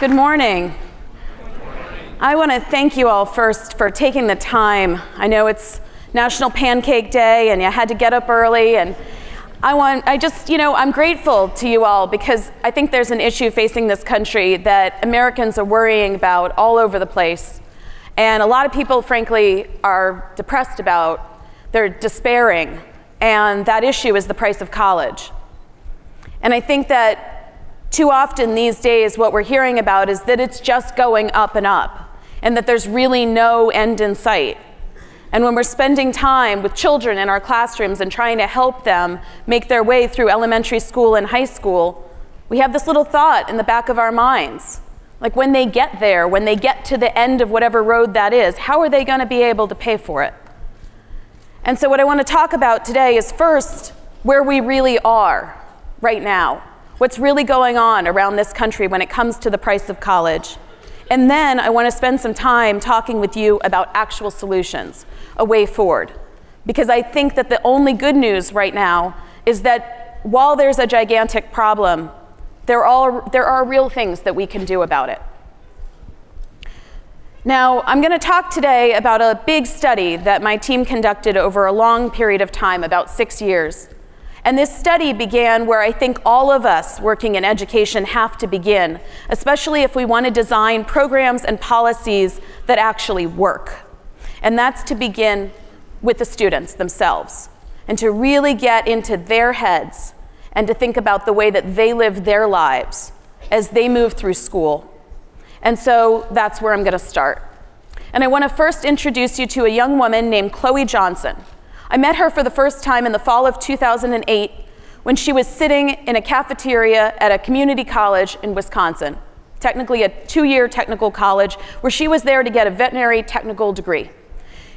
Good morning. I want to thank you all first for taking the time. I know it's National Pancake Day and you had to get up early, and I'm grateful to you all because I think there's an issue facing this country that Americans are worrying about all over the place. And a lot of people, frankly, are depressed about, they're despairing, and that issue is the price of college. And I think that too often these days what we're hearing about is that it's just going up and up, and that there's really no end in sight. And when we're spending time with children in our classrooms and trying to help them make their way through elementary school and high school, we have this little thought in the back of our minds. Like when they get there, when they get to the end of whatever road that is, how are they going to be able to pay for it? And so what I want to talk about today is first where we really are right now, what's really going on around this country when it comes to the price of college. And then I want to spend some time talking with you about actual solutions, a way forward. Because I think that the only good news right now is that while there's a gigantic problem, there are real things that we can do about it. Now, I'm going to talk today about a big study that my team conducted over a long period of time, about 6 years. And this study began where I think all of us working in education have to begin, especially if we want to design programs and policies that actually work. And that's to begin with the students themselves, and to really get into their heads and to think about the way that they live their lives as they move through school. And so that's where I'm going to start. And I want to first introduce you to a young woman named Chloe Johnson. I met her for the first time in the fall of 2008 when she was sitting in a cafeteria at a community college in Wisconsin, technically a 2-year technical college, where she was there to get a veterinary technical degree.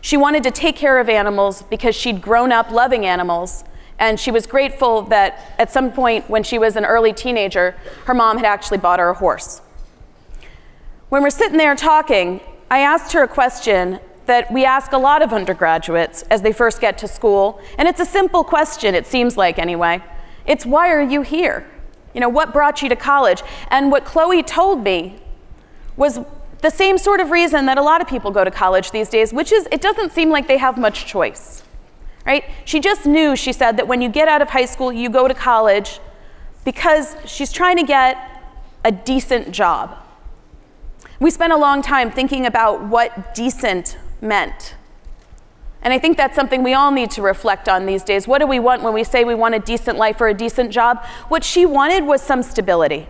She wanted to take care of animals because she'd grown up loving animals, and she was grateful that at some point when she was an early teenager, her mom had actually bought her a horse. When we're sitting there talking, I asked her a question that we ask a lot of undergraduates as they first get to school, and it's a simple question, it seems like anyway. It's, why are you here? You know, what brought you to college? And what Chloe told me was the same sort of reason that a lot of people go to college these days, which is it doesn't seem like they have much choice, right? She just knew, she said, that when you get out of high school, you go to college because she's trying to get a decent job. We spent a long time thinking about what decent meant. And I think that's something we all need to reflect on these days. What do we want when we say we want a decent life or a decent job? What she wanted was some stability.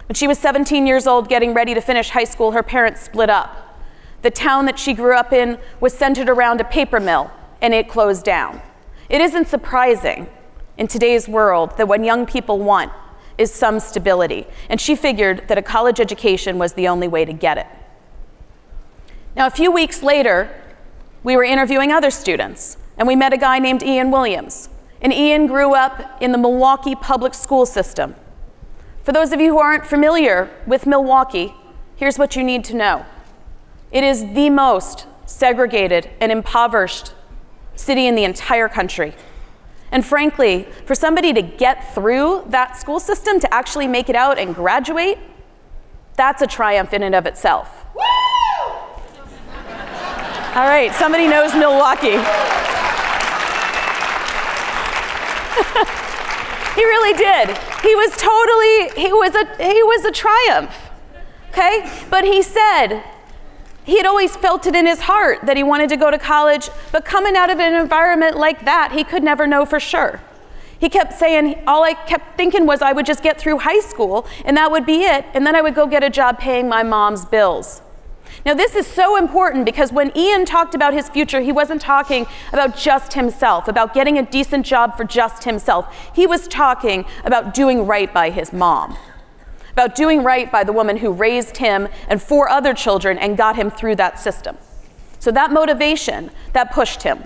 When she was 17 years old, getting ready to finish high school, her parents split up. The town that she grew up in was centered around a paper mill, and it closed down. It isn't surprising in today's world that what young people want is some stability. And she figured that a college education was the only way to get it. Now, a few weeks later, we were interviewing other students, and we met a guy named Ian Williams. And Ian grew up in the Milwaukee public school system. For those of you who aren't familiar with Milwaukee, here's what you need to know. It is the most segregated and impoverished city in the entire country. And frankly, for somebody to get through that school system, to actually make it out and graduate, that's a triumph in and of itself. Woo! All right, somebody knows Milwaukee. He really did. He was a triumph, okay? But he said he had always felt it in his heart that he wanted to go to college, but coming out of an environment like that, he could never know for sure. He kept saying, all I kept thinking was I would just get through high school and that would be it, and then I would go get a job paying my mom's bills. Now, this is so important because when Ian talked about his future, he wasn't talking about just himself, about getting a decent job for just himself. He was talking about doing right by his mom, about doing right by the woman who raised him and 4 other children and got him through that system. So that motivation, that pushed him.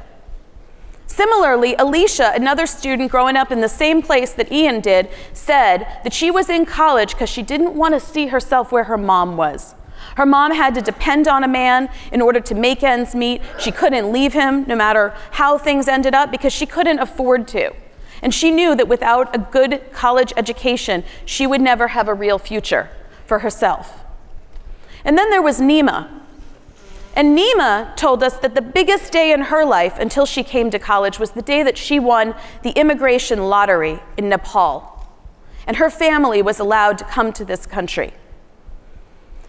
Similarly, Alicia, another student growing up in the same place that Ian did, said that she was in college because she didn't want to see herself where her mom was. Her mom had to depend on a man in order to make ends meet. She couldn't leave him no matter how things ended up because she couldn't afford to. And she knew that without a good college education, she would never have a real future for herself. And then there was Nima. And Nima told us that the biggest day in her life until she came to college was the day that she won the immigration lottery in Nepal. And her family was allowed to come to this country.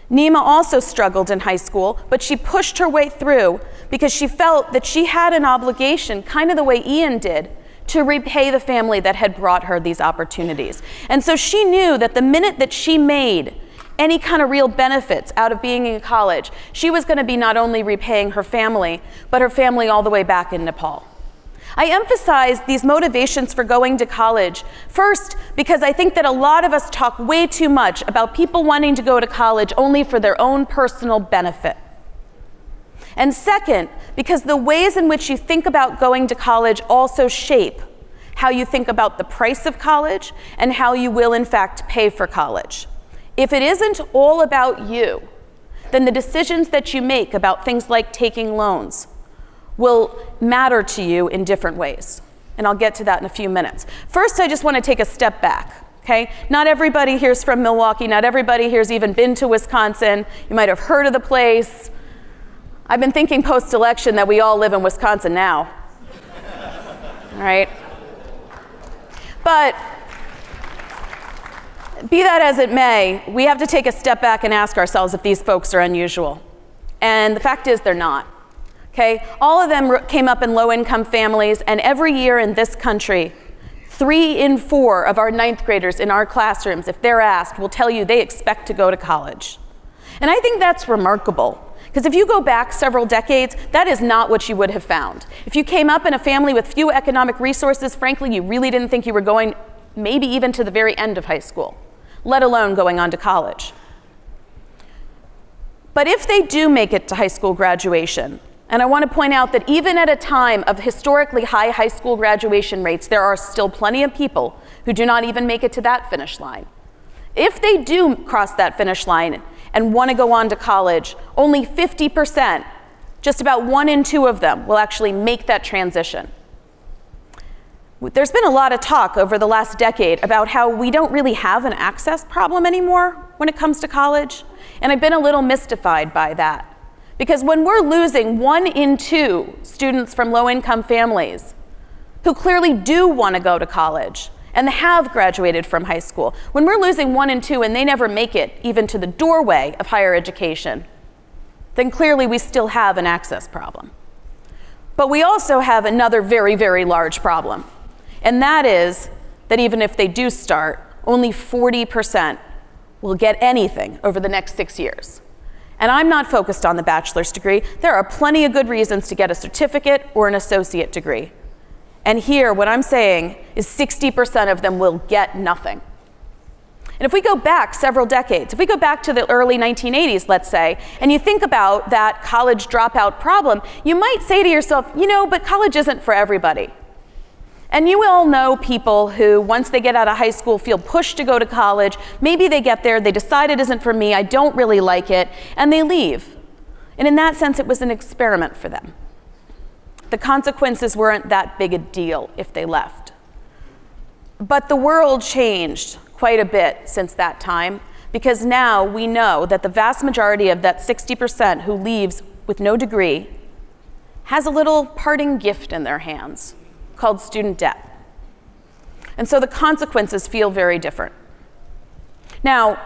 Nima also struggled in high school, but she pushed her way through because she felt that she had an obligation, kind of the way Ian did, to repay the family that had brought her these opportunities. And so she knew that the minute that she made any kind of real benefits out of being in college, she was going to be not only repaying her family, but her family all the way back in Nepal. I emphasize these motivations for going to college, first, because I think that a lot of us talk way too much about people wanting to go to college only for their own personal benefit. And second, because the ways in which you think about going to college also shape how you think about the price of college and how you will, in fact, pay for college. If it isn't all about you, then the decisions that you make about things like taking loans will matter to you in different ways. And I'll get to that in a few minutes. First, I just want to take a step back, okay? Not everybody here's from Milwaukee. Not everybody here's even been to Wisconsin. You might have heard of the place. I've been thinking post-election that we all live in Wisconsin now. All right? But be that as it may, we have to take a step back and ask ourselves if these folks are unusual. And the fact is they're not. Okay? All of them came up in low-income families, and every year in this country, 3 in 4 of our 9th graders in our classrooms, if they're asked, will tell you they expect to go to college. And I think that's remarkable, because if you go back several decades, that is not what you would have found. If you came up in a family with few economic resources, frankly, you really didn't think you were going maybe even to the very end of high school, let alone going on to college. But if they do make it to high school graduation, and I want to point out that even at a time of historically high high school graduation rates, there are still plenty of people who do not even make it to that finish line. If they do cross that finish line and want to go on to college, only 50%, just about 1 in 2 of them, will actually make that transition. There's been a lot of talk over the last decade about how we don't really have an access problem anymore when it comes to college, and I've been a little mystified by that. Because when we're losing 1 in 2 students from low-income families who clearly do want to go to college and have graduated from high school, when we're losing 1 in 2 and they never make it even to the doorway of higher education, then clearly we still have an access problem. But we also have another very, very large problem, and that is that even if they do start, only 40% will get anything over the next 6 years. And I'm not focused on the bachelor's degree. There are plenty of good reasons to get a certificate or an associate degree. And here, what I'm saying is 60% of them will get nothing. And if we go back several decades, if we go back to the early 1980s, let's say, and you think about that college dropout problem, you might say to yourself, you know, but college isn't for everybody. And you all know people who, once they get out of high school, feel pushed to go to college. Maybe they get there, they decide it isn't for me, I don't really like it, and they leave. And in that sense, it was an experiment for them. The consequences weren't that big a deal if they left. But the world changed quite a bit since that time, because now we know that the vast majority of that 60% who leaves with no degree has a little parting gift in their hands called student debt. And so the consequences feel very different. Now,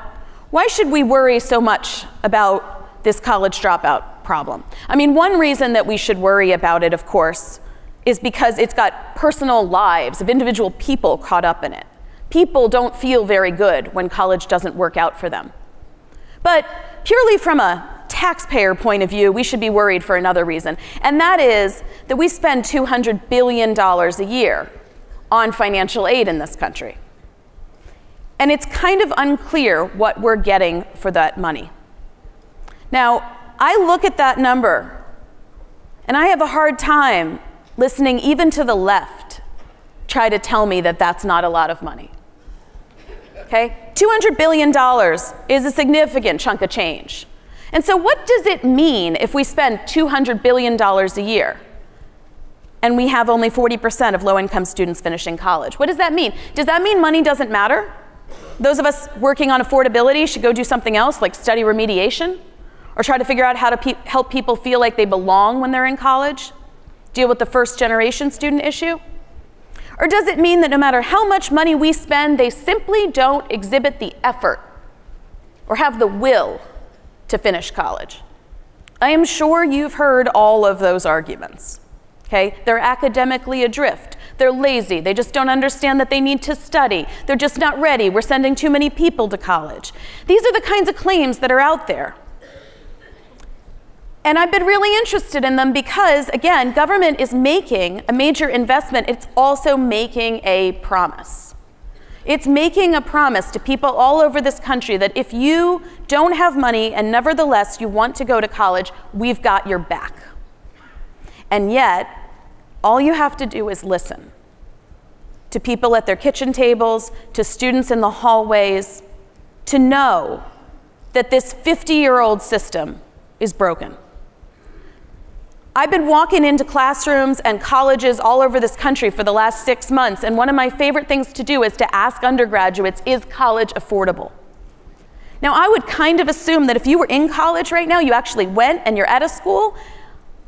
why should we worry so much about this college dropout problem? I mean, one reason that we should worry about it, of course, is because it's got personal lives of individual people caught up in it. People don't feel very good when college doesn't work out for them. But purely from a taxpayer point of view, we should be worried for another reason, and that is that we spend $200 billion a year on financial aid in this country. And it's kind of unclear what we're getting for that money. Now, I look at that number, and I have a hard time listening even to the left try to tell me that that's not a lot of money. Okay? $200 billion is a significant chunk of change. And so what does it mean if we spend $200 billion a year and we have only 40% of low-income students finishing college? What does that mean? Does that mean money doesn't matter? Those of us working on affordability should go do something else, like study remediation? Or try to figure out how to help people feel like they belong when they're in college? Deal with the first-generation student issue? Or does it mean that no matter how much money we spend, they simply don't exhibit the effort or have the will to finish college? I am sure you've heard all of those arguments. Okay? They're academically adrift. They're lazy. They just don't understand that they need to study. They're just not ready. We're sending too many people to college. These are the kinds of claims that are out there. And I've been really interested in them because, again, government is making a major investment. It's also making a promise. It's making a promise to people all over this country that if you don't have money and nevertheless you want to go to college, we've got your back. And yet, all you have to do is listen to people at their kitchen tables, to students in the hallways, to know that this 50-year-old system is broken. I've been walking into classrooms and colleges all over this country for the last 6 months, and one of my favorite things to do is to ask undergraduates, is college affordable? Now, I would kind of assume that if you were in college right now, you actually went and you're at a school,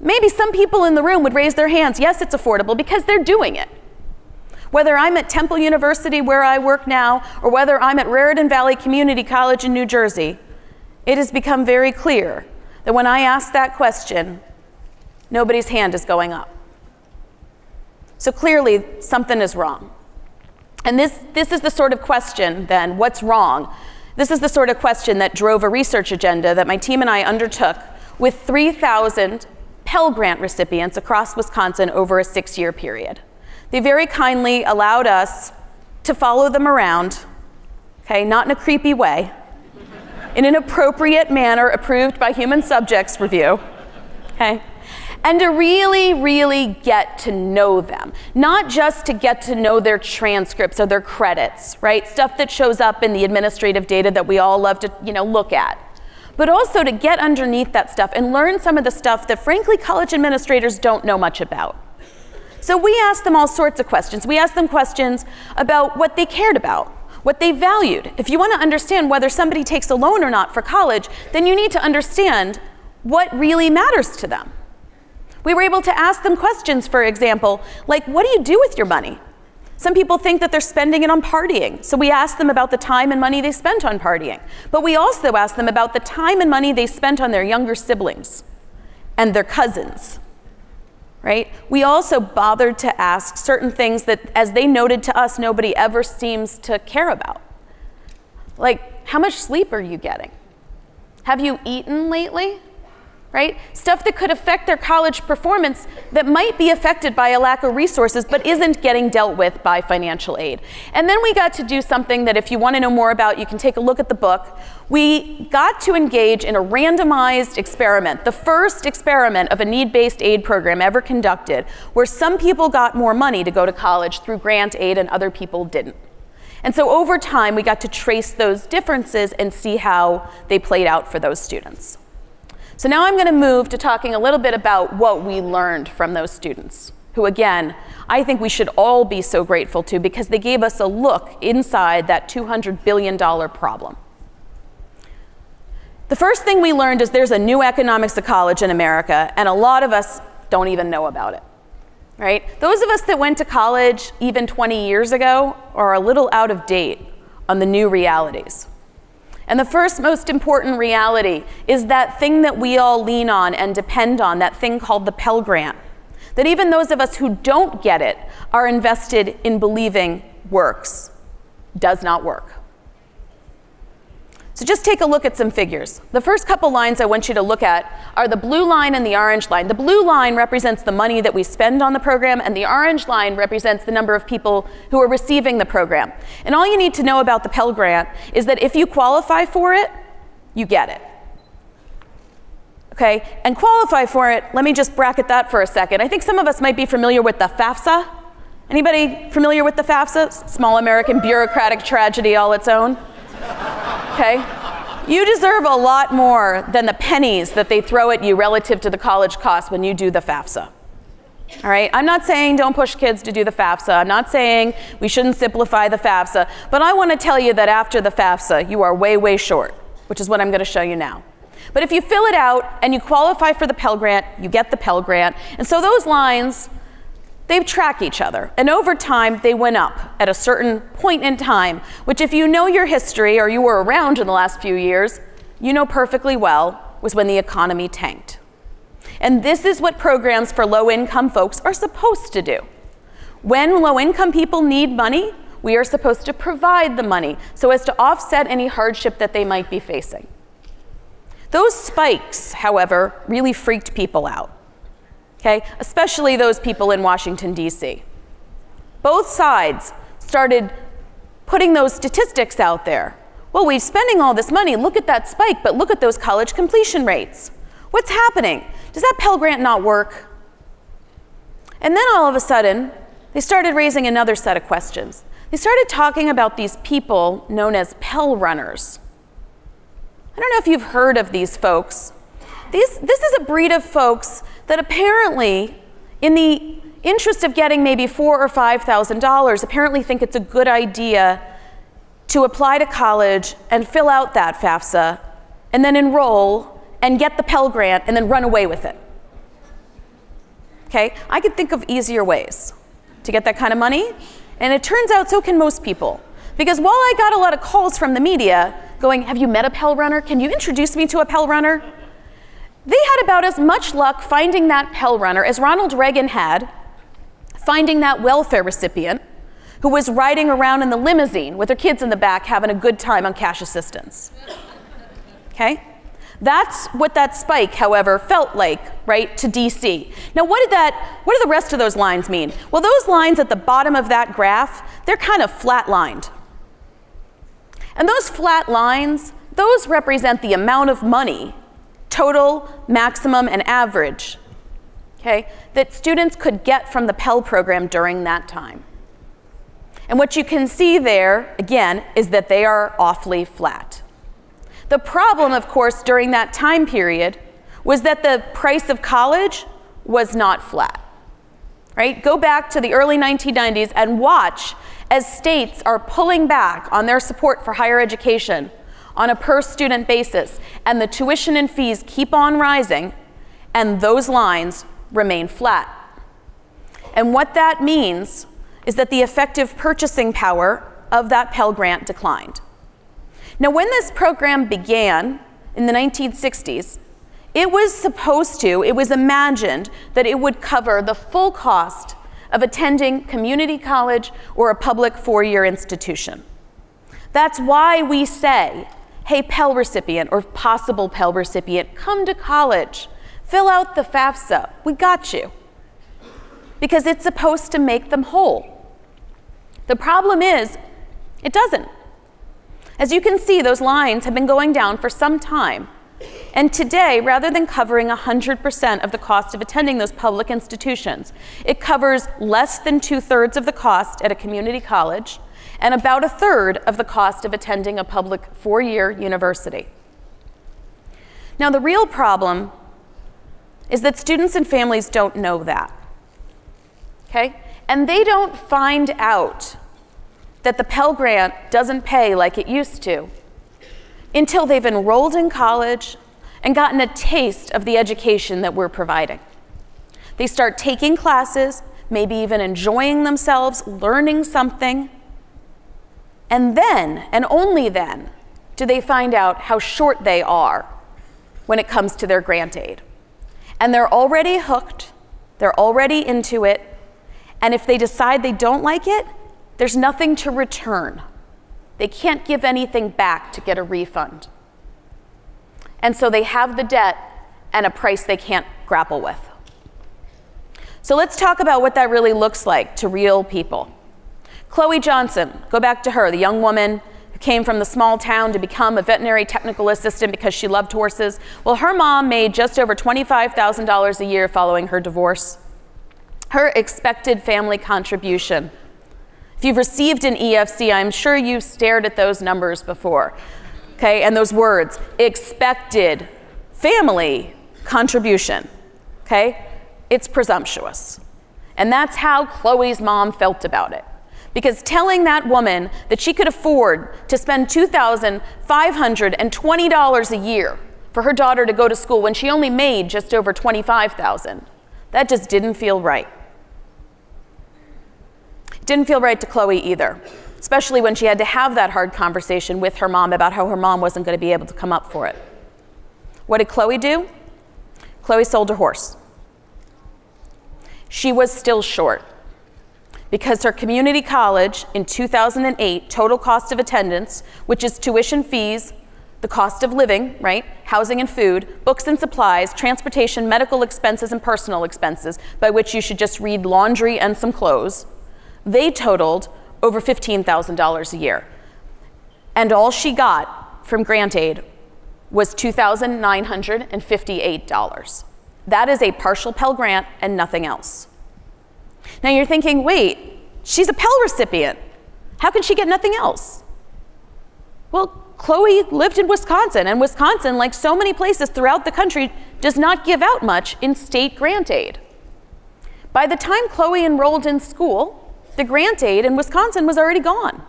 maybe some people in the room would raise their hands, yes, it's affordable, because they're doing it. Whether I'm at Temple University, where I work now, or whether I'm at Raritan Valley Community College in New Jersey, it has become very clear that when I ask that question, nobody's hand is going up. So clearly, something is wrong. And this is the sort of question, then, what's wrong? This is the sort of question that drove a research agenda that my team and I undertook with 3,000 Pell Grant recipients across Wisconsin over a 6-year period. They very kindly allowed us to follow them around, okay, not in a creepy way, in an appropriate manner approved by Human Subjects Review, okay? And to really, really get to know them. Not just to get to know their transcripts or their credits, right? Stuff that shows up in the administrative data that we all love to, look at. But also to get underneath that stuff and learn some of the stuff that, frankly, college administrators don't know much about. So we asked them all sorts of questions. We asked them questions about what they cared about, what they valued. If you want to understand whether somebody takes a loan or not for college, then you need to understand what really matters to them. We were able to ask them questions, for example, like, what do you do with your money? Some people think that they're spending it on partying, so we asked them about the time and money they spent on partying. But we also asked them about the time and money they spent on their younger siblings and their cousins, right? We also bothered to ask certain things that, as they noted to us, nobody ever seems to care about. Like, how much sleep are you getting? Have you eaten lately? Right? Stuff that could affect their college performance that might be affected by a lack of resources but isn't getting dealt with by financial aid. And then we got to do something that if you want to know more about, you can take a look at the book. We got to engage in a randomized experiment, the first experiment of a need-based aid program ever conducted, where some people got more money to go to college through grant aid and other people didn't. And so over time, we got to trace those differences and see how they played out for those students. So now I'm going to move to talking a little bit about what we learned from those students, who, again, I think we should all be so grateful to because they gave us a look inside that $200 billion problem. The first thing we learned is there's a new economics of college in America, and a lot of us don't even know about it, right? Those of us that went to college even 20 years ago are a little out of date on the new realities. And the first most important reality is that thing that we all lean on and depend on, that thing called the Pell Grant. That even those of us who don't get it are invested in believing works, does not work. So just take a look at some figures. The first couple lines I want you to look at are the blue line and the orange line. The blue line represents the money that we spend on the program, and the orange line represents the number of people who are receiving the program. And all you need to know about the Pell Grant is that if you qualify for it, you get it. Okay, and qualify for it, let me just bracket that for a second. I think some of us might be familiar with the FAFSA. Anybody familiar with the FAFSA? Small American bureaucratic tragedy all its own. Okay? You deserve a lot more than the pennies that they throw at you relative to the college cost when you do the FAFSA. All right? I'm not saying don't push kids to do the FAFSA. I'm not saying we shouldn't simplify the FAFSA. But I want to tell you that after the FAFSA, you are way, way short, which is what I'm going to show you now. But if you fill it out and you qualify for the Pell Grant, you get the Pell Grant. And so those lines, they track each other. And over time, they went up at a certain point in time, which if you know your history or you were around in the last few years, you know perfectly well was when the economy tanked. And this is what programs for low-income folks are supposed to do. When low-income people need money, we are supposed to provide the money so as to offset any hardship that they might be facing. Those spikes, however, really freaked people out, okay? Especially those people in Washington, D.C. Both sides started putting those statistics out there. Well, we're spending all this money, look at that spike, but look at those college completion rates. What's happening? Does that Pell Grant not work? And then all of a sudden, they started raising another set of questions. They started talking about these people known as Pell runners. I don't know if you've heard of these folks. This is a breed of folks that apparently, in the interest of getting maybe $4,000 or $5,000, apparently think it's a good idea to apply to college and fill out that FAFSA and then enroll and get the Pell Grant and then run away with it. Okay? I could think of easier ways to get that kind of money, and it turns out so can most people. Because while I got a lot of calls from the media going, have you met a Pell runner? Can you introduce me to a Pell runner? They had about as much luck finding that Pell runner as Ronald Reagan had finding that welfare recipient who was riding around in the limousine with her kids in the back having a good time on cash assistance. Okay? That's what that spike, however, felt like, right, to DC. Now, what do the rest of those lines mean? Well, those lines at the bottom of that graph, they're kind of flat-lined. And those flat lines, those represent the amount of money, total, maximum, and average, okay, that students could get from the Pell program during that time. And what you can see there, again, is that they are awfully flat. The problem, of course, during that time period was that the price of college was not flat, right? Go back to the early 1990s and watch as states are pulling back on their support for higher education on a per-student basis, and the tuition and fees keep on rising, and those lines remain flat. And what that means is that the effective purchasing power of that Pell Grant declined. Now, when this program began in the 1960s, it was imagined that it would cover the full cost of attending community college or a public four-year institution. That's why we say, hey, Pell recipient or possible Pell recipient, come to college, fill out the FAFSA, we got you. Because it's supposed to make them whole. The problem is, it doesn't. As you can see, those lines have been going down for some time. And today, rather than covering 100% of the cost of attending those public institutions, it covers less than 2/3 of the cost at a community college and about 1/3 of the cost of attending a public four-year university. Now, the real problem is that students and families don't know that, okay? And they don't find out that the Pell Grant doesn't pay like it used to until they've enrolled in college and gotten a taste of the education that we're providing. They start taking classes, maybe even enjoying themselves, learning something, and then, and only then, do they find out how short they are when it comes to their grant aid. And they're already hooked, they're already into it, and if they decide they don't like it, there's nothing to return. They can't give anything back to get a refund. And so they have the debt and a price they can't grapple with. So let's talk about what that really looks like to real people. Chloe Johnson, go back to her, the young woman who came from the small town to become a veterinary technical assistant because she loved horses. Well, her mom made just over $25,000 a year following her divorce. Her expected family contribution. If you've received an EFC, I'm sure you've stared at those numbers before, okay? And those words, expected family contribution, okay? It's presumptuous. And that's how Chloe's mom felt about it. Because telling that woman that she could afford to spend $2,520 a year for her daughter to go to school when she only made just over $25,000. That just didn't feel right. It didn't feel right to Chloe either, especially when she had to have that hard conversation with her mom about how her mom wasn't going to be able to come up for it. What did Chloe do? Chloe sold her horse. She was still short because her community college in 2008 total cost of attendance, which is tuition fees, the cost of living, right, housing and food, books and supplies, transportation, medical expenses, and personal expenses, by which you should just read laundry and some clothes, they totaled over $15,000 a year. And all she got from grant aid was $2,958. That is a partial Pell Grant and nothing else. Now you're thinking, wait, she's a Pell recipient. How can she get nothing else? Well, Chloe lived in Wisconsin, and Wisconsin, like so many places throughout the country, does not give out much in state grant aid. By the time Chloe enrolled in school, the grant aid in Wisconsin was already gone.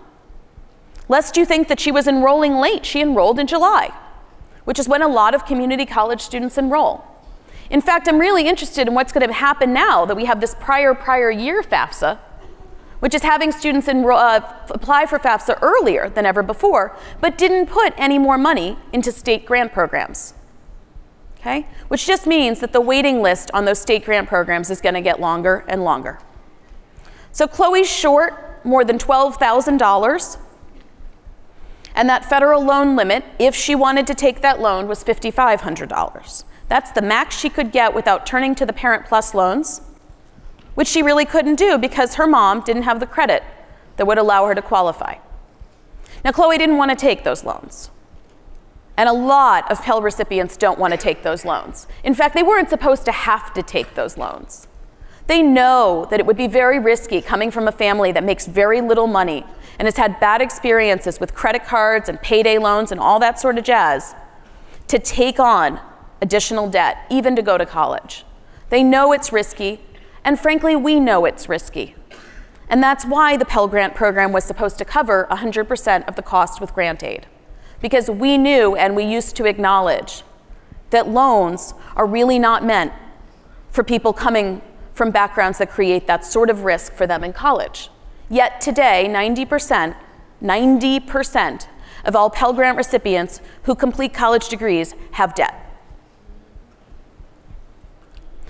Lest you think that she was enrolling late, she enrolled in July, which is when a lot of community college students enroll. In fact, I'm really interested in what's going to happen now that we have this prior year FAFSA, which is having students apply for FAFSA earlier than ever before, but didn't put any more money into state grant programs. Okay? Which just means that the waiting list on those state grant programs is going to get longer and longer. So Chloe's short more than $12,000, and that federal loan limit, if she wanted to take that loan, was $5,500. That's the max she could get without turning to the Parent Plus loans, which she really couldn't do because her mom didn't have the credit that would allow her to qualify. Now, Chloe didn't want to take those loans. And a lot of Pell recipients don't want to take those loans. In fact, they weren't supposed to have to take those loans. They know that it would be very risky coming from a family that makes very little money and has had bad experiences with credit cards and payday loans and all that sort of jazz to take on additional debt, even to go to college. They know it's risky, and frankly, we know it's risky. And that's why the Pell Grant program was supposed to cover 100% of the cost with grant aid. Because we knew and we used to acknowledge that loans are really not meant for people coming from backgrounds that create that sort of risk for them in college. Yet today, 90% of all Pell Grant recipients who complete college degrees have debt.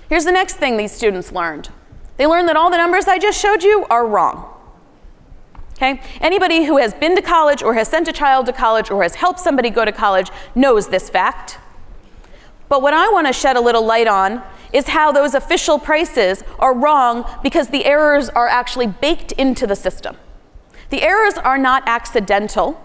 Here's the next thing these students learned. They learned that all the numbers I just showed you are wrong. Okay? Anybody who has been to college or has sent a child to college or has helped somebody go to college knows this fact. But what I want to shed a little light on is how those official prices are wrong because the errors are actually baked into the system. The errors are not accidental.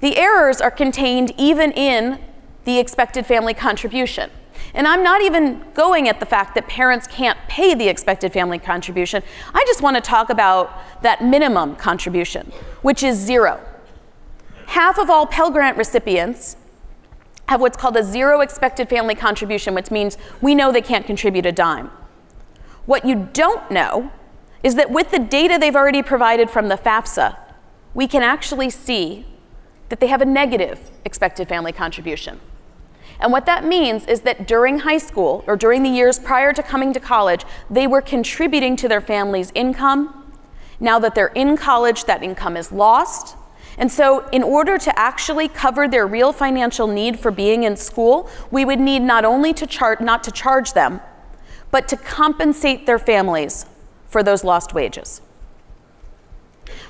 The errors are contained even in the expected family contribution. And I'm not even going at the fact that parents can't pay the expected family contribution. I just want to talk about that minimum contribution, which is zero. Half of all Pell Grant recipients have what's called a zero expected family contribution, which means we know they can't contribute a dime. What you don't know is that with the data they've already provided from the FAFSA, we can actually see that they have a negative expected family contribution. And what that means is that during high school, or during the years prior to coming to college, they were contributing to their family's income. Now that they're in college, that income is lost. And so in order to actually cover their real financial need for being in school, we would need not only to not to charge them, but to compensate their families for those lost wages.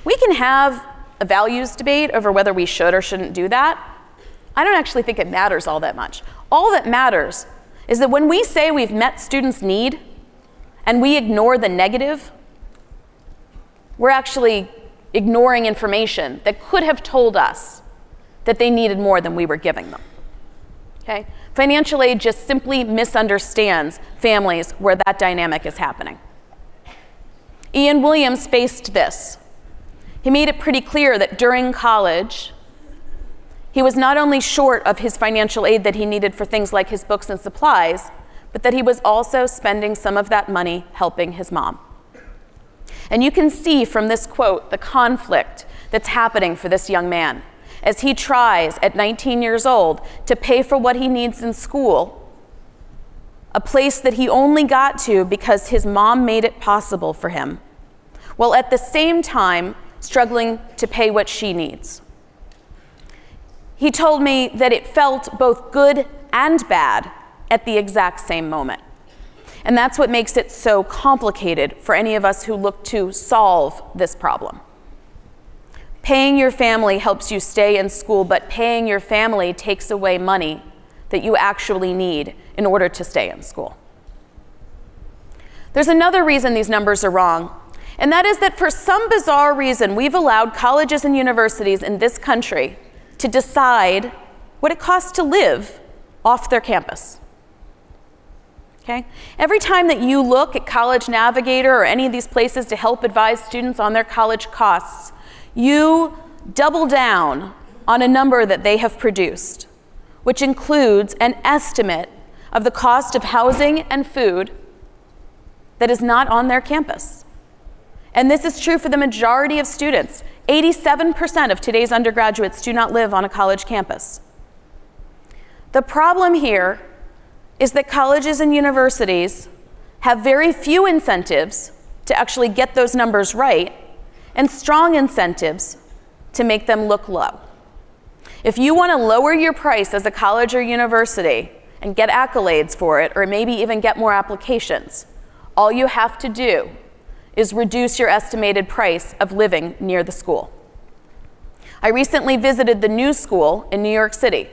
We can have a values debate over whether we should or shouldn't do that. I don't actually think it matters all that much. All that matters is that when we say we've met students' need and we ignore the negative, we're actually ignoring information that could have told us that they needed more than we were giving them. Okay? Financial aid just simply misunderstands families where that dynamic is happening. Ian Williams faced this. He made it pretty clear that during college, he was not only short of his financial aid that he needed for things like his books and supplies, but that he was also spending some of that money helping his mom. And you can see from this quote the conflict that's happening for this young man. as he tries at 19 years old to pay for what he needs in school, a place that he only got to because his mom made it possible for him, while at the same time struggling to pay what she needs. He told me that it felt both good and bad at the exact same moment. And that's what makes it so complicated for any of us who look to solve this problem. Paying your family helps you stay in school, but paying your family takes away money that you actually need in order to stay in school. There's another reason these numbers are wrong, and that is that for some bizarre reason, we've allowed colleges and universities in this country to decide what it costs to live off their campus. Okay? Every time that you look at College Navigator or any of these places to help advise students on their college costs, you double down on a number that they have produced, which includes an estimate of the cost of housing and food that is not on their campus. And this is true for the majority of students. 87% of today's undergraduates do not live on a college campus. The problem here is that colleges and universities have very few incentives to actually get those numbers right, and strong incentives to make them look low. If you want to lower your price as a college or university and get accolades for it, or maybe even get more applications, all you have to do is reduce your estimated price of living near the school. I recently visited the New School in New York City,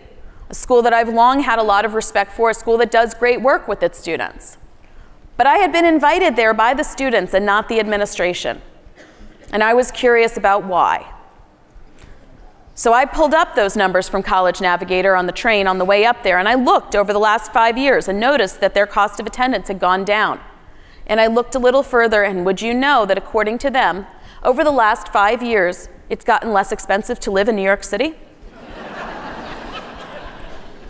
a school that I've long had a lot of respect for, a school that does great work with its students. But I had been invited there by the students and not the administration, and I was curious about why. So I pulled up those numbers from College Navigator on the train on the way up there, and I looked over the last 5 years and noticed that their cost of attendance had gone down. And I looked a little further, and would you know that according to them, over the last 5 years, it's gotten less expensive to live in New York City?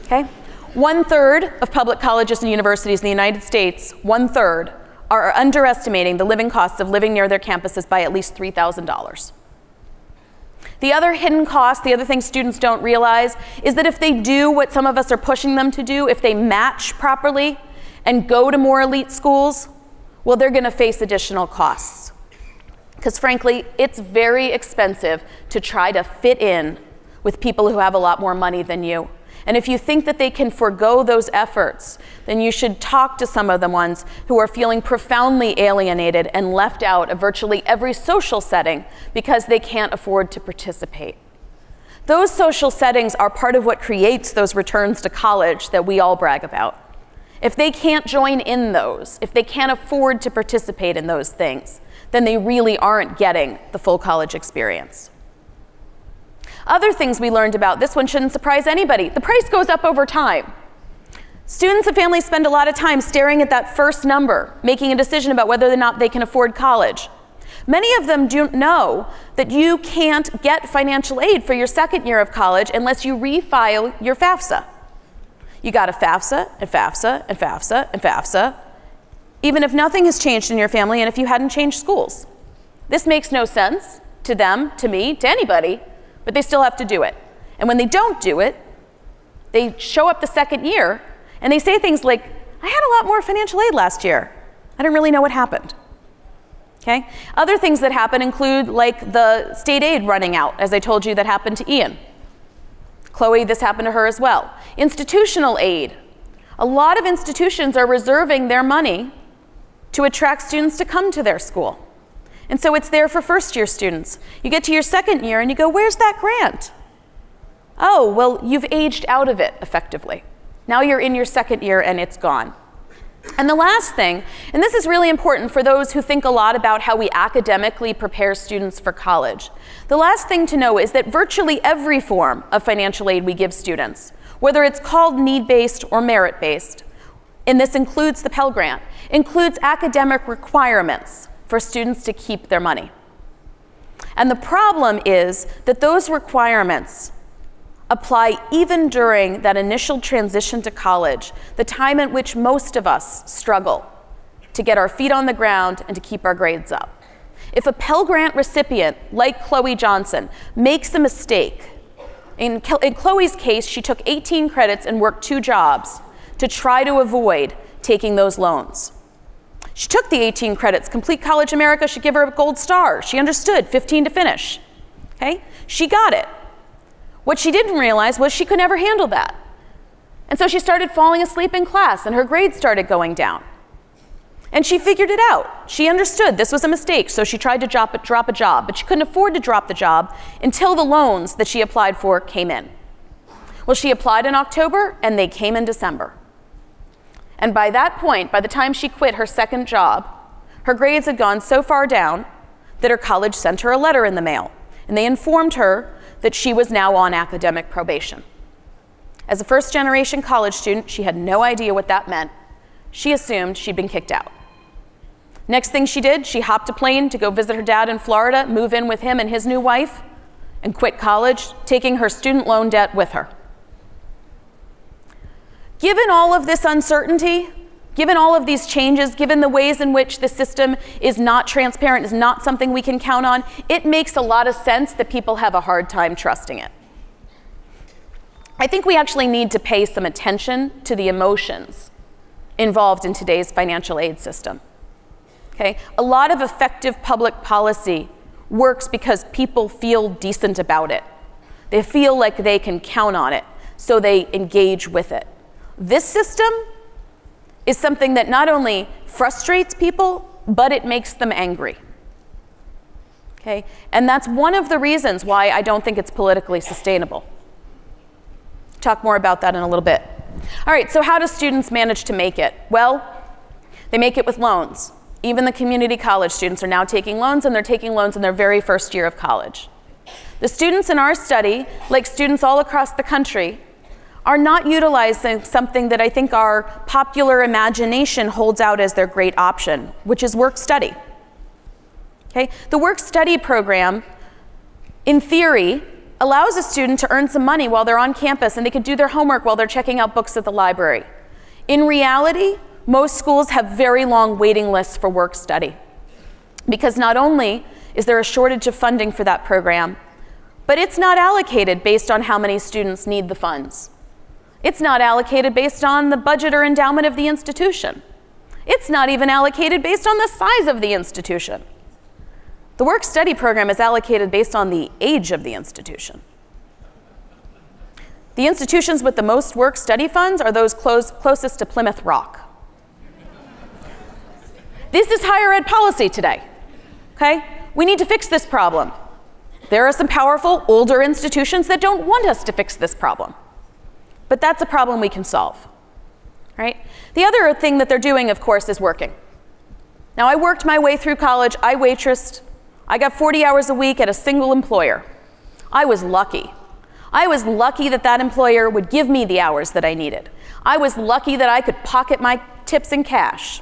Okay? 1/3 of public colleges and universities in the United States, 1/3, are underestimating the living costs of living near their campuses by at least $3,000. The other hidden cost, the other thing students don't realize, is that if they do what some of us are pushing them to do, if they match properly and go to more elite schools, well, they're going to face additional costs. Because frankly, it's very expensive to try to fit in with people who have a lot more money than you. And if you think that they can forego those efforts, then you should talk to some of the ones who are feeling profoundly alienated and left out of virtually every social setting because they can't afford to participate. Those social settings are part of what creates those returns to college that we all brag about. If they can't join in those, if they can't afford to participate in those things, then they really aren't getting the full college experience. Other things we learned about, this one shouldn't surprise anybody. The price goes up over time. Students and families spend a lot of time staring at that first number, making a decision about whether or not they can afford college. Many of them don't know that you can't get financial aid for your second year of college unless you refile your FAFSA. You got a FAFSA and FAFSA and FAFSA and FAFSA, even if nothing has changed in your family and if you hadn't changed schools. This makes no sense to them, to me, to anybody, but they still have to do it. And when they don't do it, they show up the second year and they say things like, I had a lot more financial aid last year. I don't really know what happened. Okay? Other things that happen include like the state aid running out, as I told you that happened to Ian. Chloe, this happened to her as well. Institutional aid. A lot of institutions are reserving their money to attract students to come to their school. And so it's there for first-year students. You get to your second year and you go, where's that grant? Oh, well, you've aged out of it, effectively. Now you're in your second year and it's gone. And the last thing, and this is really important for those who think a lot about how we academically prepare students for college. The last thing to know is that virtually every form of financial aid we give students, whether it's called need-based or merit-based, and this includes the Pell Grant, includes academic requirements for students to keep their money. And the problem is that those requirements apply even during that initial transition to college, the time at which most of us struggle to get our feet on the ground and to keep our grades up. If a Pell Grant recipient, like Chloe Johnson, makes a mistake In Chloe's case, she took 18 credits and worked 2 jobs to try to avoid taking those loans. She took the 18 credits. Complete College America should give her a gold star. She understood 15 to finish. Okay? She got it. What she didn't realize was she could never handle that. And so she started falling asleep in class, and her grades started going down. And she figured it out. She understood this was a mistake, so she tried to drop a job, but she couldn't afford to drop the job until the loans that she applied for came in. Well, she applied in October, and they came in December. And by that point, by the time she quit her second job, her grades had gone so far down that her college sent her a letter in the mail, and they informed her that she was now on academic probation. As a first-generation college student, she had no idea what that meant. She assumed she'd been kicked out. Next thing she did, she hopped a plane to go visit her dad in Florida, move in with him and his new wife, and quit college, taking her student loan debt with her. Given all of this uncertainty, given all of these changes, given the ways in which the system is not transparent, is not something we can count on, it makes a lot of sense that people have a hard time trusting it. I think we actually need to pay some attention to the emotions involved in today's financial aid system. Okay? A lot of effective public policy works because people feel decent about it. They feel like they can count on it, so they engage with it. This system is something that not only frustrates people, but it makes them angry. Okay? And that's one of the reasons why I don't think it's politically sustainable. Talk more about that in a little bit. All right, so how do students manage to make it? Well, they make it with loans. Even the community college students are now taking loans, and they're taking loans in their very first year of college. The students in our study, like students all across the country, are not utilizing something that I think our popular imagination holds out as their great option, which is work-study. Okay? The work-study program, in theory, allows a student to earn some money while they're on campus, and they can do their homework while they're checking out books at the library. In reality, most schools have very long waiting lists for work-study, because not only is there a shortage of funding for that program, but it's not allocated based on how many students need the funds. It's not allocated based on the budget or endowment of the institution. It's not even allocated based on the size of the institution. The work-study program is allocated based on the age of the institution. The institutions with the most work-study funds are those closest to Plymouth Rock. This is higher ed policy today, okay? We need to fix this problem. There are some powerful, older institutions that don't want us to fix this problem. But that's a problem we can solve, right? The other thing that they're doing, of course, is working. Now, I worked my way through college. I waitressed. I got 40 hours a week at a single employer. I was lucky. I was lucky that that employer would give me the hours that I needed. I was lucky that I could pocket my tips in cash.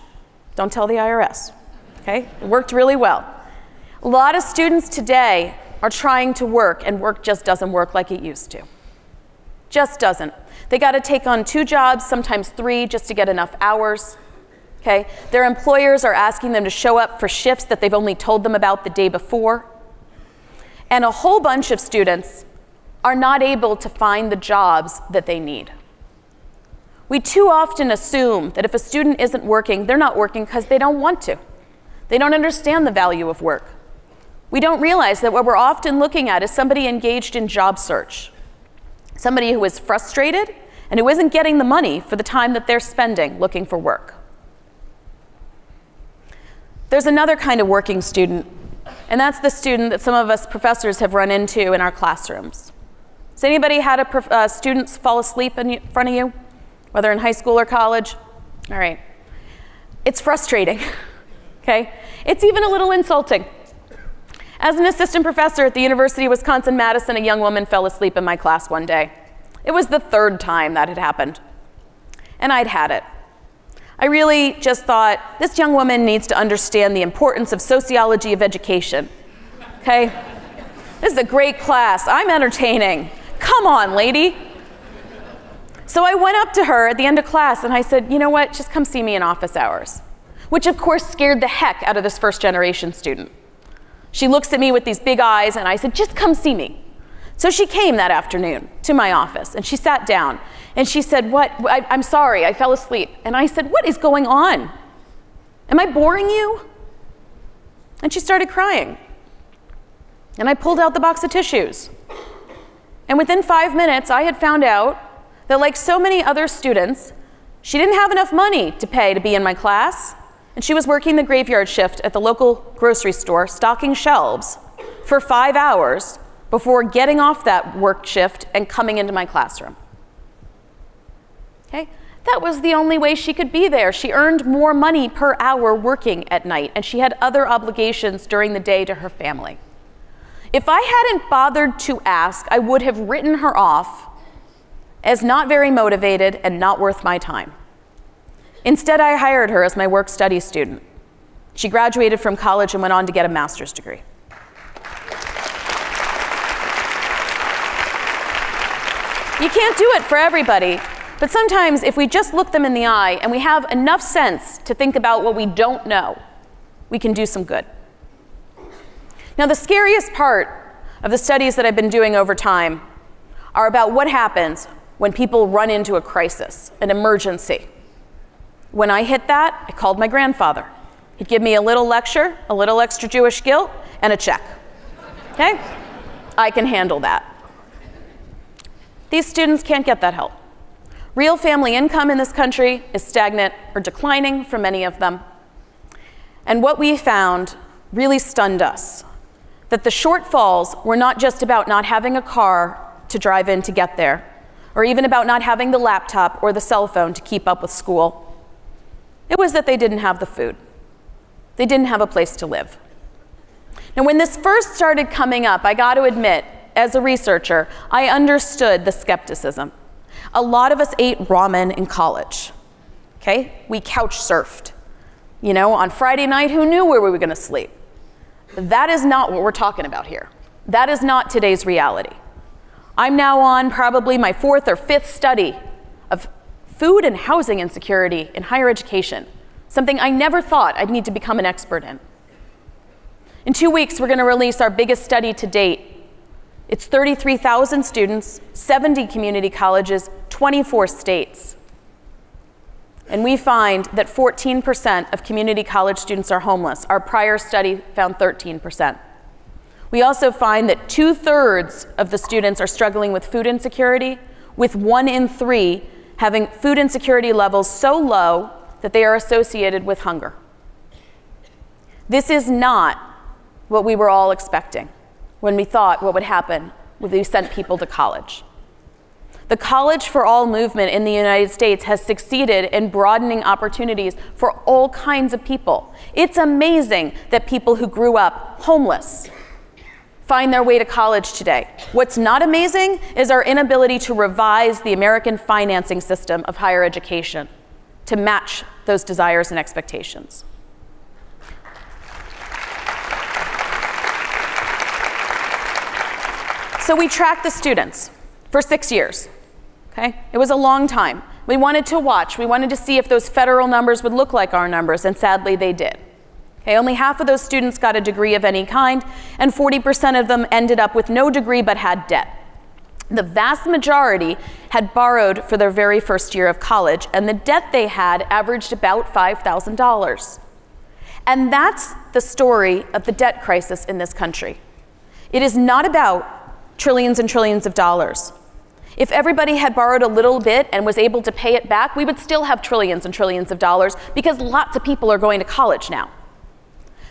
Don't tell the IRS, okay? It worked really well. A lot of students today are trying to work, and work just doesn't work like it used to. Just doesn't. They got to take on 2 jobs, sometimes 3, just to get enough hours. Okay? Their employers are asking them to show up for shifts that they've only told them about the day before. And a whole bunch of students are not able to find the jobs that they need. We too often assume that if a student isn't working, they're not working because they don't want to. They don't understand the value of work. We don't realize that what we're often looking at is somebody engaged in job search. Somebody who is frustrated and who isn't getting the money for the time that they're spending looking for work. There's another kind of working student, and that's the student that some of us professors have run into in our classrooms. Has anybody had students fall asleep in front of you, whether in high school or college? All right. It's frustrating, okay? It's even a little insulting. As an assistant professor at the University of Wisconsin-Madison, a young woman fell asleep in my class one day. It was the 3rd time that had happened, and I'd had it. I really just thought, this young woman needs to understand the importance of sociology of education, okay? This is a great class. I'm entertaining. Come on, lady. So I went up to her at the end of class, and I said, you know what, just come see me in office hours, which of course scared the heck out of this first-generation student. She looks at me with these big eyes, and I said, just come see me. So she came that afternoon to my office, and she sat down, and she said, I'm sorry, I fell asleep. And I said, what is going on? Am I boring you? And she started crying. And I pulled out the box of tissues. And within 5 minutes, I had found out that, like so many other students, she didn't have enough money to pay to be in my class, and she was working the graveyard shift at the local grocery store, stocking shelves for 5 hours before getting off that work shift and coming into my classroom. Okay? That was the only way she could be there. She earned more money per hour working at night, and she had other obligations during the day to her family. If I hadn't bothered to ask, I would have written her off as not very motivated and not worth my time. Instead, I hired her as my work-study student. She graduated from college and went on to get a master's degree. You can't do it for everybody, but sometimes if we just look them in the eye and we have enough sense to think about what we don't know, we can do some good. Now, the scariest part of the studies that I've been doing over time are about what happens when people run into a crisis, an emergency. When I hit that, I called my grandfather. He'd give me a little lecture, a little extra Jewish guilt, and a check. Okay? I can handle that. These students can't get that help. Real family income in this country is stagnant or declining for many of them. And what we found really stunned us, that the shortfalls were not just about not having a car to drive in to get there, or even about not having the laptop or the cell phone to keep up with school. It was that they didn't have the food. They didn't have a place to live. Now, when this first started coming up, I got to admit, as a researcher, I understood the skepticism. A lot of us ate ramen in college, okay? We couch surfed. You know, on Friday night, who knew where we were gonna sleep? That is not what we're talking about here. That is not today's reality. I'm now on probably my 4th or 5th study of food and housing insecurity in higher education, something I never thought I'd need to become an expert in. In 2 weeks, we're gonna release our biggest study to date. It's 33,000 students, 70 community colleges, 24 states. And we find that 14% of community college students are homeless. Our prior study found 13%. We also find that 2/3 of the students are struggling with food insecurity, with 1 in 3 having food insecurity levels so low that they are associated with hunger. This is not what we were all expecting when we thought what would happen when we sent people to college. The College for All movement in the United States has succeeded in broadening opportunities for all kinds of people. It's amazing that people who grew up homeless find their way to college today. What's not amazing is our inability to revise the American financing system of higher education to match those desires and expectations. So we tracked the students for 6 years, okay? It was a long time. We wanted to watch. We wanted to see if those federal numbers would look like our numbers, and sadly they did. Okay, only half of those students got a degree of any kind, and 40% of them ended up with no degree but had debt. The vast majority had borrowed for their very first year of college, and the debt they had averaged about $5,000. And that's the story of the debt crisis in this country. It is not about trillions and trillions of dollars. If everybody had borrowed a little bit and was able to pay it back, we would still have trillions and trillions of dollars because lots of people are going to college now.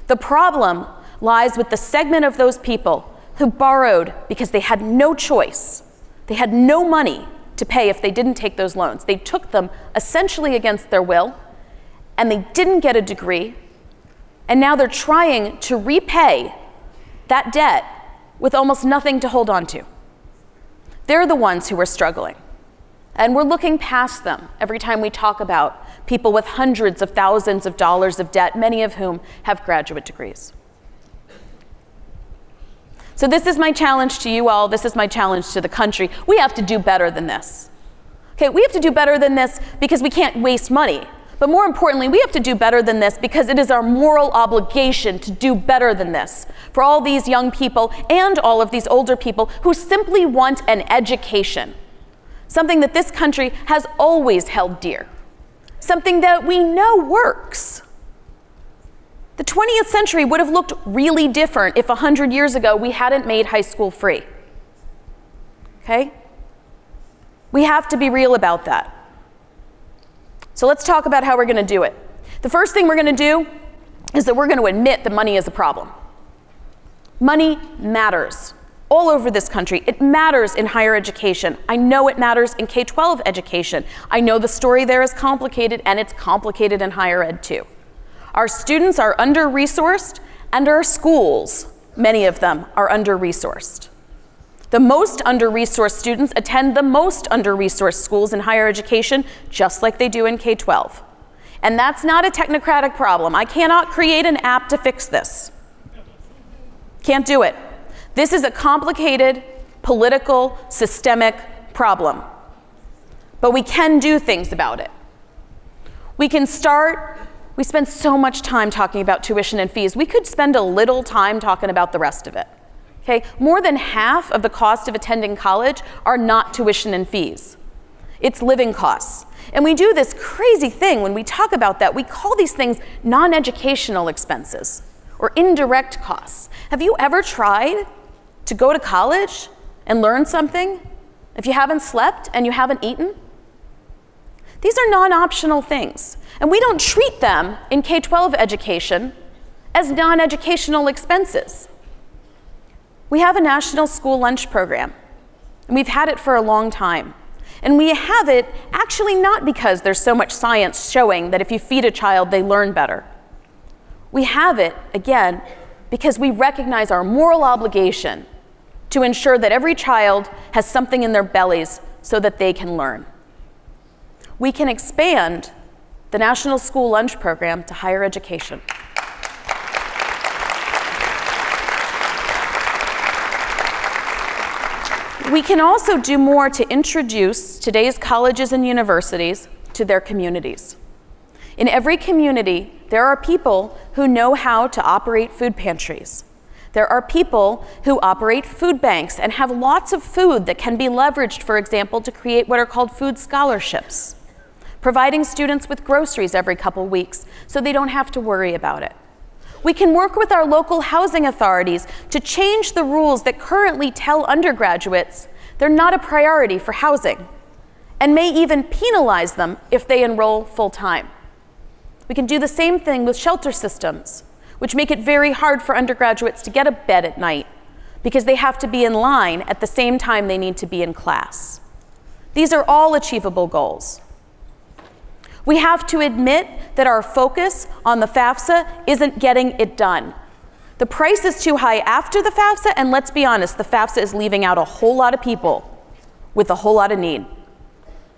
The problem lies with the segment of those people who borrowed because they had no choice. They had no money to pay if they didn't take those loans. They took them essentially against their will, and they didn't get a degree, and now they're trying to repay that debt with almost nothing to hold on to. They're the ones who are struggling. And we're looking past them every time we talk about people with hundreds of thousands of dollars of debt, many of whom have graduate degrees. So this is my challenge to you all. This is my challenge to the country. We have to do better than this. Okay, we have to do better than this because we can't waste money. But more importantly, we have to do better than this because it is our moral obligation to do better than this for all these young people and all of these older people who simply want an education, something that this country has always held dear, something that we know works. The 20th century would have looked really different if 100 years ago we hadn't made high school free. Okay? We have to be real about that. So let's talk about how we're going to do it. The first thing we're going to do is that we're going to admit that money is a problem. Money matters all over this country. It matters in higher education. I know it matters in K-12 education. I know the story there is complicated, and it's complicated in higher ed too. Our students are under-resourced, and our schools, many of them, are under-resourced. The most under-resourced students attend the most under-resourced schools in higher education, just like they do in K-12. And that's not a technocratic problem. I cannot create an app to fix this. Can't do it. This is a complicated, political, systemic problem. But we can do things about it. We can start. We spend so much time talking about tuition and fees. We could spend a little time talking about the rest of it. Okay? More than half of the cost of attending college are not tuition and fees. It's living costs. And we do this crazy thing when we talk about that. We call these things non-educational expenses or indirect costs. Have you ever tried to go to college and learn something if you haven't slept and you haven't eaten? These are non-optional things. And we don't treat them in K-12 education as non-educational expenses. We have a national school lunch program, and we've had it for a long time. And we have it actually not because there's so much science showing that if you feed a child, they learn better. We have it, again, because we recognize our moral obligation to ensure that every child has something in their bellies so that they can learn. We can expand the National School Lunch Program to higher education. We can also do more to introduce today's colleges and universities to their communities. In every community, there are people who know how to operate food pantries. There are people who operate food banks and have lots of food that can be leveraged, for example, to create what are called food scholarships, providing students with groceries every couple weeks so they don't have to worry about it. We can work with our local housing authorities to change the rules that currently tell undergraduates they're not a priority for housing and may even penalize them if they enroll full-time. We can do the same thing with shelter systems, which make it very hard for undergraduates to get a bed at night because they have to be in line at the same time they need to be in class. These are all achievable goals. We have to admit that our focus on the FAFSA isn't getting it done. The price is too high after the FAFSA, and let's be honest, the FAFSA is leaving out a whole lot of people with a whole lot of need.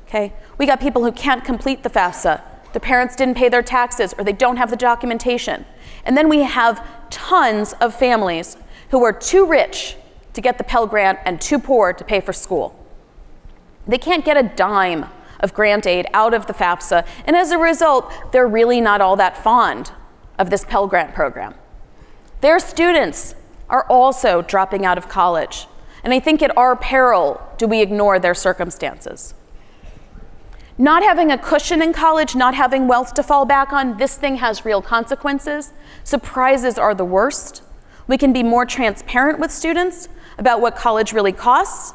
Okay? We got people who can't complete the FAFSA. The parents didn't pay their taxes, or they don't have the documentation. And then we have tons of families who are too rich to get the Pell Grant and too poor to pay for school. They can't get a dime of grant aid out of the FAFSA, and as a result, they're really not all that fond of this Pell Grant program. Their students are also dropping out of college, and I think at our peril do we ignore their circumstances. Not having a cushion in college, not having wealth to fall back on, this thing has real consequences. Surprises are the worst. We can be more transparent with students about what college really costs,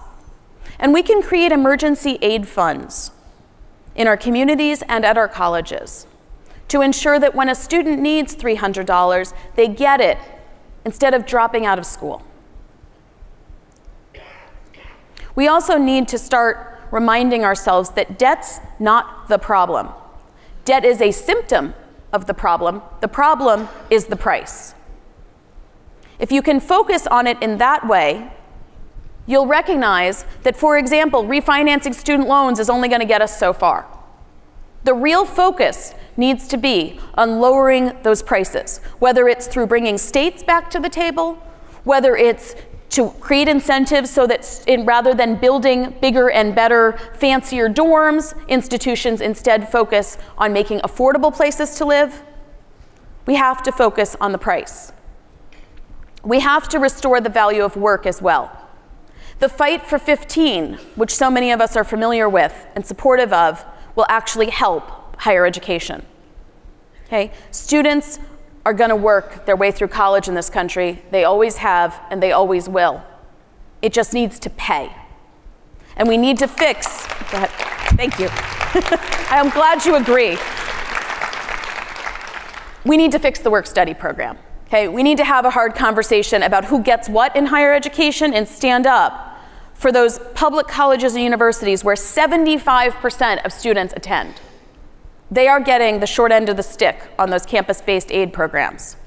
and we can create emergency aid funds in our communities and at our colleges to ensure that when a student needs $300, they get it instead of dropping out of school. We also need to start reminding ourselves that debt's not the problem. Debt is a symptom of the problem. The problem is the price. If you can focus on it in that way, you'll recognize that, for example, refinancing student loans is only going to get us so far. The real focus needs to be on lowering those prices, whether it's through bringing states back to the table, whether it's to create incentives so that rather than building bigger and better, fancier dorms, institutions instead focus on making affordable places to live. We have to focus on the price. We have to restore the value of work as well. The fight for 15, which so many of us are familiar with and supportive of, will actually help higher education. Okay? Students are going to work their way through college in this country. They always have, and they always will. It just needs to pay. And we need to fix, go ahead. Thank you. I'm glad you agree. We need to fix the work-study program. Okay? We need to have a hard conversation about who gets what in higher education and stand up for those public colleges and universities where 75% of students attend. They are getting the short end of the stick on those campus-based aid programs.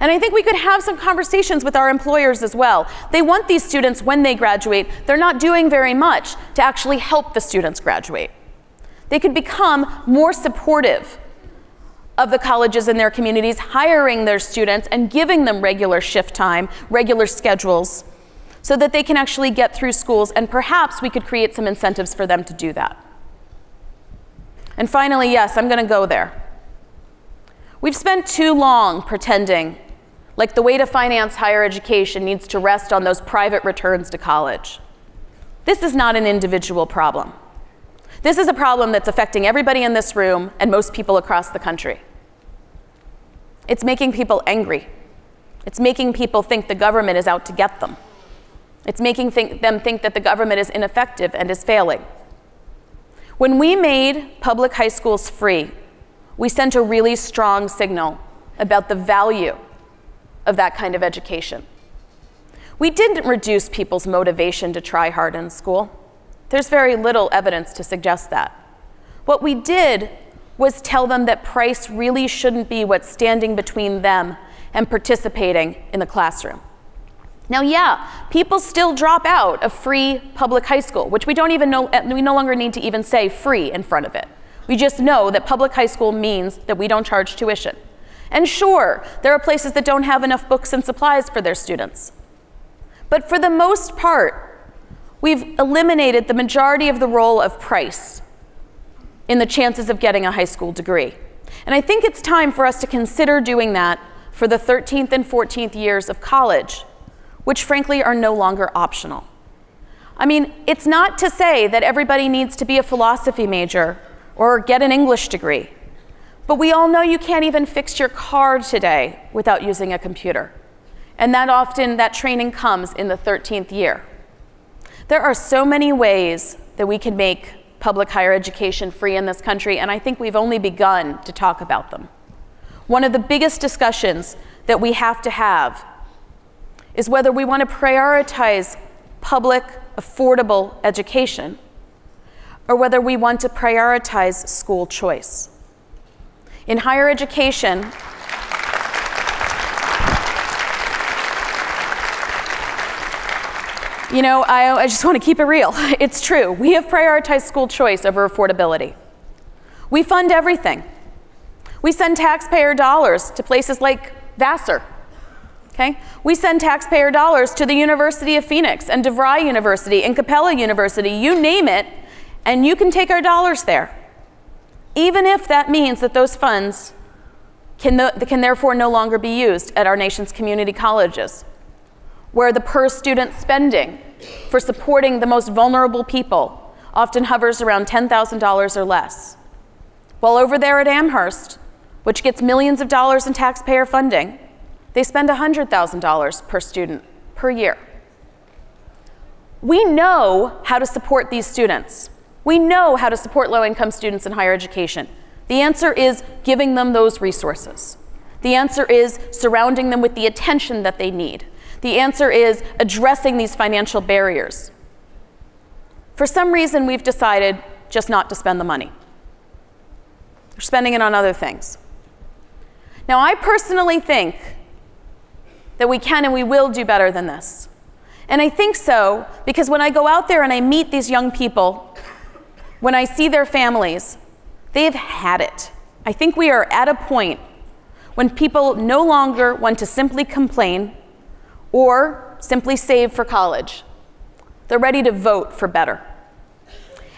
And I think we could have some conversations with our employers as well. They want these students when they graduate. They're not doing very much to actually help the students graduate. They could become more supportive of the colleges in their communities, hiring their students and giving them regular shift time, regular schedules, so that they can actually get through schools, and perhaps we could create some incentives for them to do that. And finally, yes, I'm going to go there. We've spent too long pretending like the way to finance higher education needs to rest on those private returns to college. This is not an individual problem. This is a problem that's affecting everybody in this room and most people across the country. It's making people angry. It's making people think the government is out to get them. It's making them think that the government is ineffective and is failing. When we made public high schools free, we sent a really strong signal about the value of that kind of education. We didn't reduce people's motivation to try hard in school. There's very little evidence to suggest that. What we did was tell them that price really shouldn't be what's standing between them and participating in the classroom. Now, yeah, people still drop out of free public high school, which we no longer need to even say free in front of it. We just know that public high school means that we don't charge tuition. And sure, there are places that don't have enough books and supplies for their students. But for the most part, we've eliminated the majority of the role of price in the chances of getting a high school degree. And I think it's time for us to consider doing that for the 13th and 14th years of college, which frankly are no longer optional. I mean, it's not to say that everybody needs to be a philosophy major or get an English degree, but we all know you can't even fix your car today without using a computer. And that training comes in the 13th year. There are so many ways that we can make public higher education free in this country, and I think we've only begun to talk about them. One of the biggest discussions that we have to have is whether we want to prioritize public, affordable education or whether we want to prioritize school choice. In higher education, you know, I just want to keep it real. It's true. We have prioritized school choice over affordability. We fund everything. We send taxpayer dollars to places like Vassar. Okay? We send taxpayer dollars to the University of Phoenix and DeVry University and Capella University, you name it, and you can take our dollars there. Even if that means that those funds can therefore no longer be used at our nation's community colleges, where the per student spending for supporting the most vulnerable people often hovers around $10,000 or less. While over there at Amherst, which gets millions of dollars in taxpayer funding, they spend $100,000 per student per year. We know how to support these students. We know how to support low-income students in higher education. The answer is giving them those resources. The answer is surrounding them with the attention that they need. The answer is addressing these financial barriers. For some reason, we've decided just not to spend the money. We're spending it on other things. Now, I personally think that we can and we will do better than this. And I think so because when I go out there and I meet these young people, when I see their families, they've had it. I think we are at a point when people no longer want to simply complain or simply save for college. They're ready to vote for better.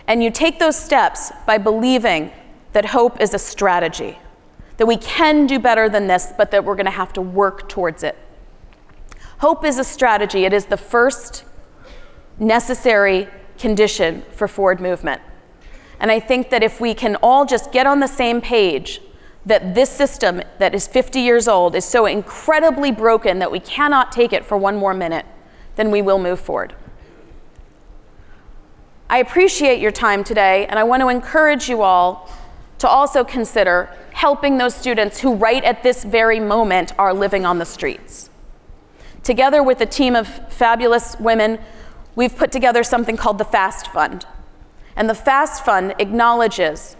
And you take those steps by believing that hope is a strategy, that we can do better than this, but that we're going to have to work towards it. Hope is a strategy. It is the first necessary condition for forward movement. And I think that if we can all just get on the same page that this system that is 50 years old is so incredibly broken that we cannot take it for one more minute, then we will move forward. I appreciate your time today, and I want to encourage you all to also consider helping those students who right at this very moment are living on the streets. Together with a team of fabulous women, we've put together something called the FAST Fund. And the FAST Fund acknowledges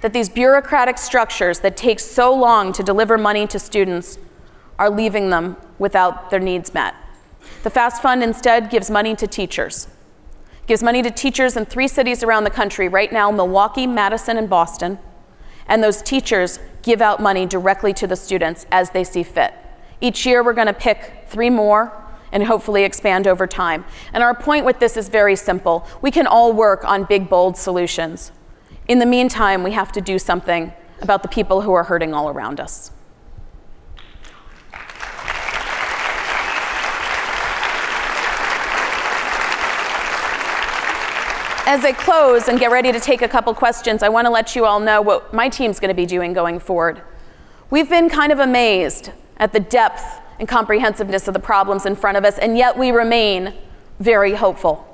that these bureaucratic structures that take so long to deliver money to students are leaving them without their needs met. The FAST Fund instead gives money to teachers. Gives money to teachers in 3 cities around the country, right now, Milwaukee, Madison, and Boston. And those teachers give out money directly to the students as they see fit. Each year, we're going to pick 3 more and hopefully expand over time. And our point with this is very simple. We can all work on big, bold solutions. In the meantime, we have to do something about the people who are hurting all around us. As I close and get ready to take a couple questions, I want to let you all know what my team's going to be doing going forward. We've been kind of amazed at the depth and comprehensiveness of the problems in front of us, and yet we remain very hopeful.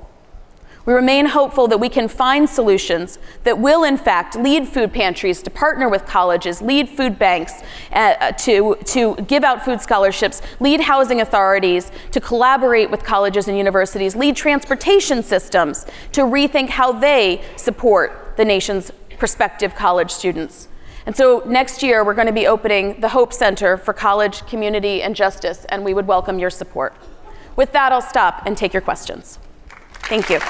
We remain hopeful that we can find solutions that will, in fact, lead food pantries to partner with colleges, lead food banks to give out food scholarships, lead housing authorities to collaborate with colleges and universities, lead transportation systems to rethink how they support the nation's prospective college students. And so next year, we're going to be opening the Hope Center for College, Community, and Justice, and we would welcome your support. With that, I'll stop and take your questions. Thank you.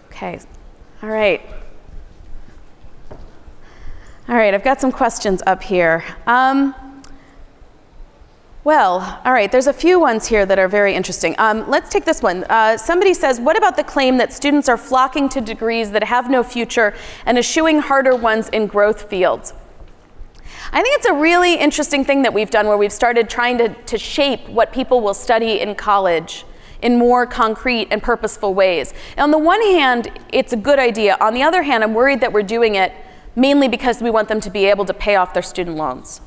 Okay, all right. All right, I've got some questions up here. Well, all right, there's a few ones here that are very interesting. Let's take this one. Somebody says, what about the claim that students are flocking to degrees that have no future and eschewing harder ones in growth fields? I think it's a really interesting thing that we've done where we've started trying to shape what people will study in college in more concrete and purposeful ways. And on the one hand, it's a good idea. On the other hand, I'm worried that we're doing it mainly because we want them to be able to pay off their student loans.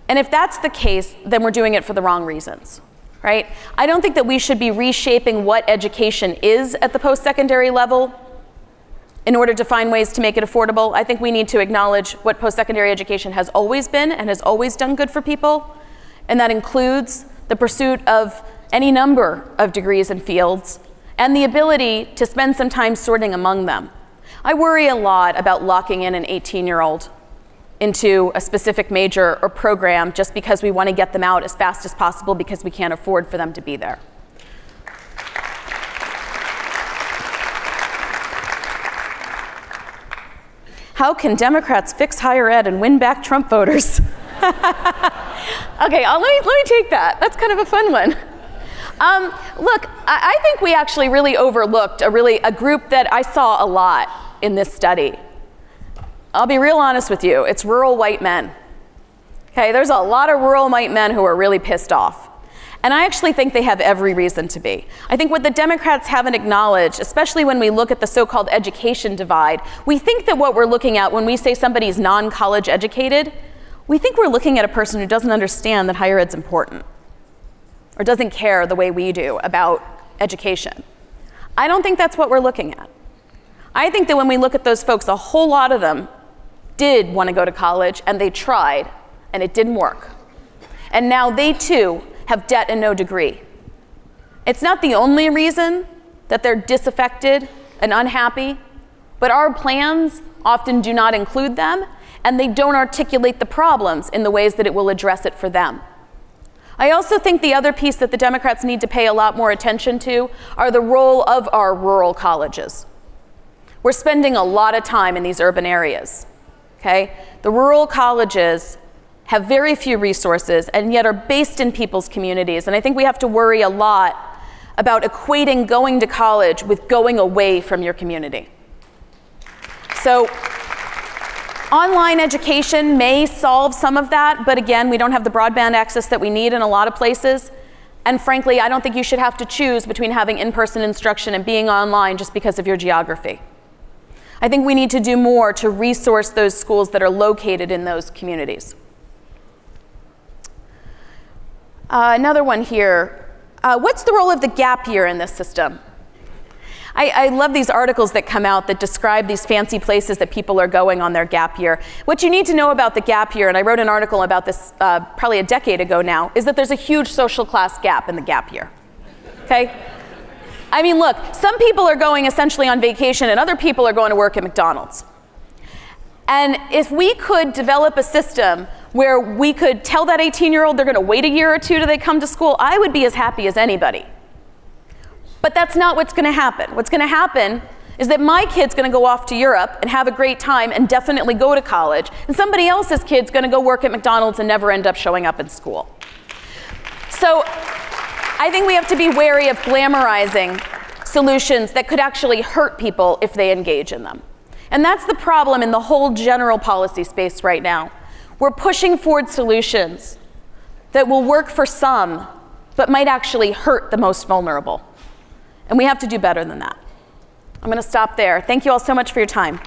And if that's the case, then we're doing it for the wrong reasons, right? I don't think that we should be reshaping what education is at the post-secondary level in order to find ways to make it affordable. I think we need to acknowledge what post-secondary education has always been and has always done good for people, and that includes the pursuit of any number of degrees and fields, and the ability to spend some time sorting among them. I worry a lot about locking in an 18-year-old into a specific major or program just because we want to get them out as fast as possible because we can't afford for them to be there. How can Democrats fix higher ed and win back Trump voters? Okay, let me take that. That's kind of a fun one. Look, I think we actually really overlooked a group that I saw a lot in this study. I'll be real honest with you, it's rural white men. Okay, there's a lot of rural white men who are really pissed off. And I actually think they have every reason to be. I think what the Democrats haven't acknowledged, especially when we look at the so-called education divide, we think that what we're looking at when we say somebody's non-college educated, we think we're looking at a person who doesn't understand that higher ed's important, or doesn't care the way we do about education. I don't think that's what we're looking at. I think that when we look at those folks, a whole lot of them did want to go to college, and they tried, and it didn't work. And now they too have debt and no degree. It's not the only reason that they're disaffected and unhappy, but our plans often do not include them, and they don't articulate the problems in the ways that it will address it for them. I also think the other piece that the Democrats need to pay a lot more attention to are the role of our rural colleges. We're spending a lot of time in these urban areas, okay? The rural colleges have very few resources and yet are based in people's communities. And I think we have to worry a lot about equating going to college with going away from your community. So online education may solve some of that, but again, we don't have the broadband access that we need in a lot of places. And frankly, I don't think you should have to choose between having in-person instruction and being online just because of your geography. I think we need to do more to resource those schools that are located in those communities. Another one here. What's the role of the gap year in this system? I love these articles that come out that describe these fancy places that people are going on their gap year. What you need to know about the gap year, and I wrote an article about this probably a decade ago now, is that there's a huge social class gap in the gap year, okay? I mean, look, some people are going essentially on vacation and other people are going to work at McDonald's. And if we could develop a system where we could tell that 18-year-old they're going to wait a year or two till they come to school, I would be as happy as anybody. But that's not what's going to happen. What's going to happen is that my kid's going to go off to Europe and have a great time and definitely go to college, and somebody else's kid's going to go work at McDonald's and never end up showing up in school. So I think we have to be wary of glamorizing solutions that could actually hurt people if they engage in them. And that's the problem in the whole general policy space right now. We're pushing forward solutions that will work for some, but might actually hurt the most vulnerable. And we have to do better than that. I'm going to stop there. Thank you all so much for your time.